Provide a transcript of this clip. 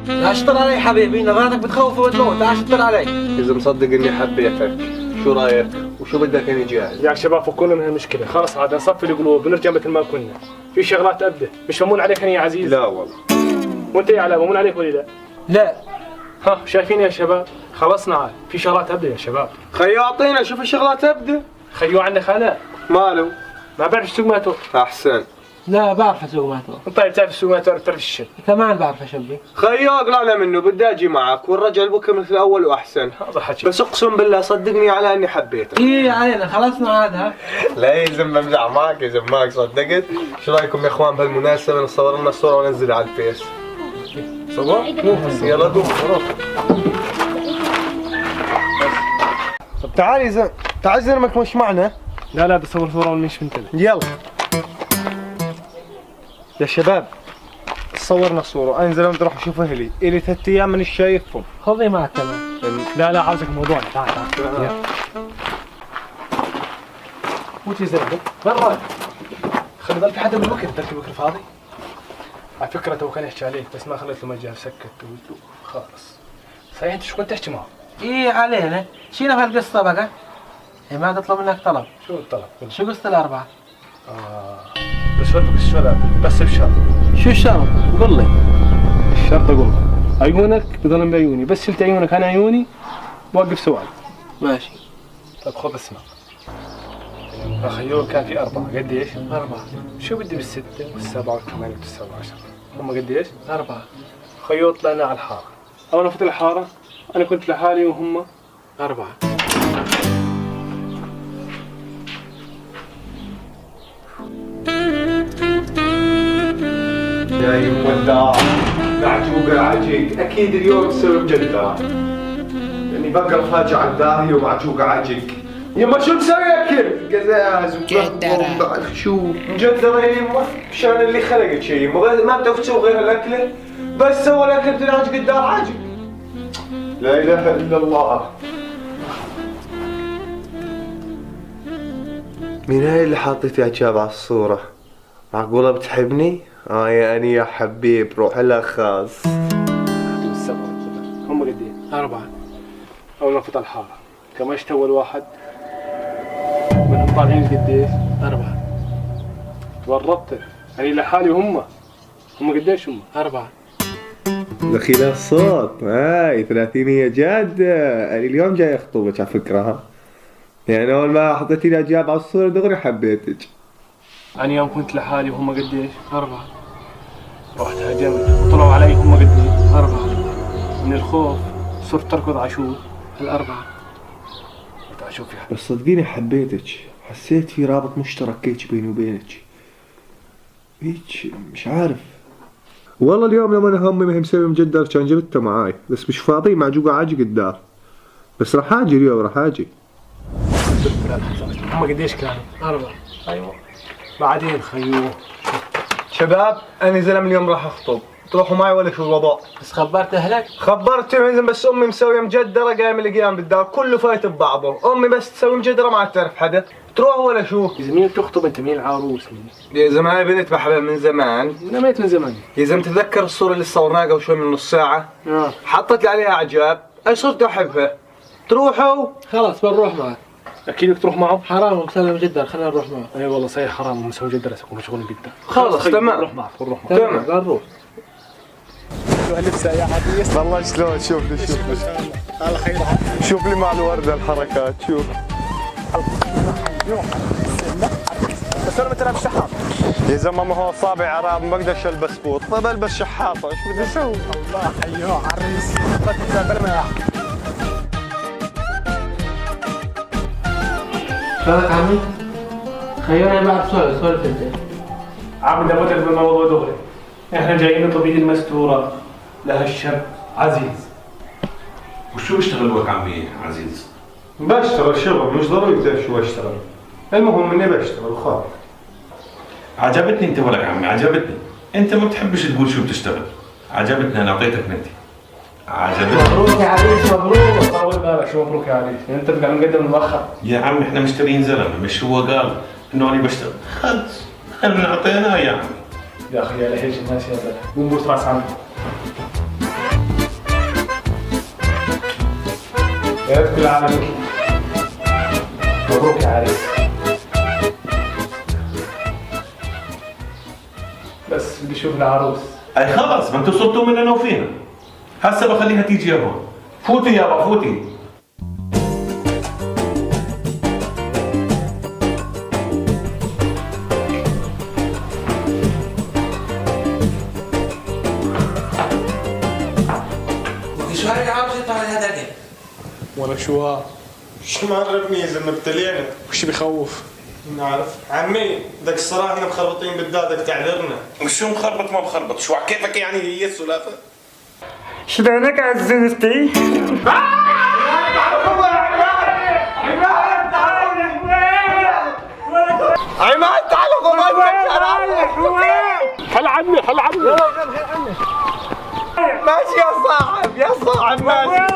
لا اشطر علي حبيبي، نظراتك بتخوف وتموت، لا اشطر علي. إذا مصدق إني حبيتك شو رأيك؟ وشو بدك أنا جاهز؟ يا شباب فكونا من هالمشكلة، خلاص عاد نصفي القلوب ونرجع مثل ما كنا. في شغلات أبدأ، مش ممون عليك أنا يا عزيز؟ لا والله. وأنت يا علاء ممون عليك ولا لا؟ لا. ها شايفين يا شباب؟ خلصنا عاد، في شغلات أبدأ يا شباب. خيو أعطينا شوف الشغلات تبدأ. خيو عندك علاء؟ ماله؟ ما بعرف السوق ماتو. أحسن. لا بعرف اسوق ماتو. طيب تعرف السوق ماتو، تعرف الشيء. كمان بعرف اشبي. خيو اقلعنا منه، بدي اجي معك والرجل بكره مثل الاول واحسن. هذا حكي. بس اقسم بالله صدقني على اني حبيتك. ايه علينا خلصنا هذا. لا يلزم بمزح معك، يلزم معك صدقت. شو رايكم يا اخوان بهالمناسبه نصور لنا صوره وننزلها على الفيس؟ صور؟ يلا قوم. طب تعال يا زلمه، تعال زلمك مش معنا. لا لا بدي أصور صورة ومش منتبه. يلا يا شباب صورنا الصورة، أنا زلمة راح أشوف أهلي، إلي 3 أيام مانيش شايفهم. خذي معك كمان. لا لا عاوزك موضوع، تعال تعال. وش زلمه؟ وين رايح؟ خلي ضل في حدا بالوكر، تركي الوكر فاضي؟ على فكرة تو كان يحكي عليك بس ما خليت له مجال، سكت وقلت له خالص. صحيح انت شو كنت تحكي معه؟ ايه علينا، شينا في القصة بقى. إيه ما تطلب منك طلب. شو الطلب؟ شو قصة الأربعة؟ بس فلتك الشغلة بس بشرط. شو الشرط؟ قل لي. الشرط اقول عيونك بضلن بعيوني، بس شلت عيونك عن عيوني بوقف سؤال. ماشي. طيب خذ اسمع. خيول كان في 4 قديش؟ 4. شو بدي بالستة والسبعة والثمانية والتسعة والعشرة؟ هم قديش؟ 4. خيول طلعنا على الحارة. أول ما فت الحارة أنا كنت لحالي وهم 4. يا يمه معجوقة عجيق، أكيد اليوم تسوي مجدرة. يعني بقى فاجع على الداهية ومعجوقة عجيق. يما شو مسوي أكل؟ قزاز وبعرف شو مجدرة يا يما، مشان اللي خلقك شي يما، ما بتعرف تسوي غير الأكلة، بس سوى الأكل بتنعجق الدار عاجق. لا إله إلا الله. مين هاي اللي حاطت إعجاب على الصورة؟ معقولة بتحبني؟ يعني يا حبيب روح لها خاص. والسبعة هم قديش؟ 4. أول ما فت الحارة كمشت أول واحد منهم طالعين قديش؟ 4. تورطت يعني لحالي وهم قديش هم؟ 4. دخيل الصوت هاي 30 جادة. أنا اليوم جاي أخطبك على فكرة ها. يعني أول ما حطيتي لي إعجاب على الصورة دغري حبيتك. أنا يوم كنت لحالي وهم قديش؟ 4. رحت هاجمت وطلعوا علي هم قديش؟ 4. من الخوف صرت تركض عشور. 4. عشور في حد. بس صدقيني حبيتك، حسيت في رابط مشترك هيك بيني وبينك. هيك مش عارف. والله اليوم لما انا همي ما هي مسوي مجدر كان جبتها معاي، بس مش فاضي معجوقة عاجق الدار. بس راح اجي اليوم راح اجي. هم قديش كانوا؟ 4. ايوه. بعدين خيوه. شباب انا زلمه اليوم راح اخطب، تروحوا معي ولا شو الوضع؟ بس خبرت أهلك؟ خبرتهم بس امي مسويه مجدره قايم القيام بالدار كله فايت ببعضه، امي بس تسوي مجدره ما عاد تعرف حدا، تروحوا ولا شو؟ إذا مين بتخطب أنت مين العروس؟ يا زمان بنت بحبها من زمان. أنا ميت من زمان. يا زلمه تتذكر الصوره اللي صورناها قبل شوي من نص ساعه؟ حطت لي عليها اعجاب، اي صرت احبها. تروحوا؟ خلاص بنروح معك. أكيد بدك تروح معه؟ حرام مسلم جدا، خلينا نروح معه. اي والله صحيح حرام مسوي جدة لسه مشغولين جدا. خلص تمام. نروح معك نروح معك. تمام بنروح. شو هاللبسة يا عزيز؟ والله شلون شوف لي الله خير. شوف لي مع الوردة الحركات شوف. بس انا مثلا شحاط. يا زلمه ما هو صابع عراب ما بقدرش البس بوط، طيب البس شحاطه ايش بدي اسوي؟ الله ايوه عريس. بلا ما شلونك عمي؟ خيرني بعد سولف انت. عم نبوتك بالموضوع دغري. احنا جايين نطلب ايد المستورة لهالشاب عزيز. وشو بيشتغل وك عمي عزيز؟ بشتغل شغل مش ضروري تعرف شو اشتغل. المهم اني بشتغل خالص. عجبتني انت ولك عمي عجبتني. انت ما بتحبش تقول شو بتشتغل. عجبتني انا اعطيتك انت. عجبتني. مبروك يا عريس مبروك. طول بالك شو مبروك يا عريس، انت بقى مقدم مؤخر. يا عمي احنا مشترين زلمه مش هو قال انه انا بشتغل. خلص احنا اعطيناه يا عمي. يا اخي يا لهيج الناس يا بلا. قوم بوس راس عمي. يا رب كل عام وانت مبروك يا عريس. بس بدي اشوف العروس. اي خلص، ما انتوا صرتوا مننا وفينا. هسه بخليها تيجي هون. فوتي يابا فوتي. شو هاي العروسة طالع هذا دي؟ ولا شو ها؟ شو معرفني يا زلمه ابتلينا. وش بخوف؟ نعرف عمي بدك الصراحه احنا مخربطين بالدادك تعذرنا. شو مخربط ما مخربط؟ شو كيفك يعني هي السلافه؟ شلونك عزوزتي؟ عماد تعال هل عمي ماشي يا صاحب يا صاحب ماشي.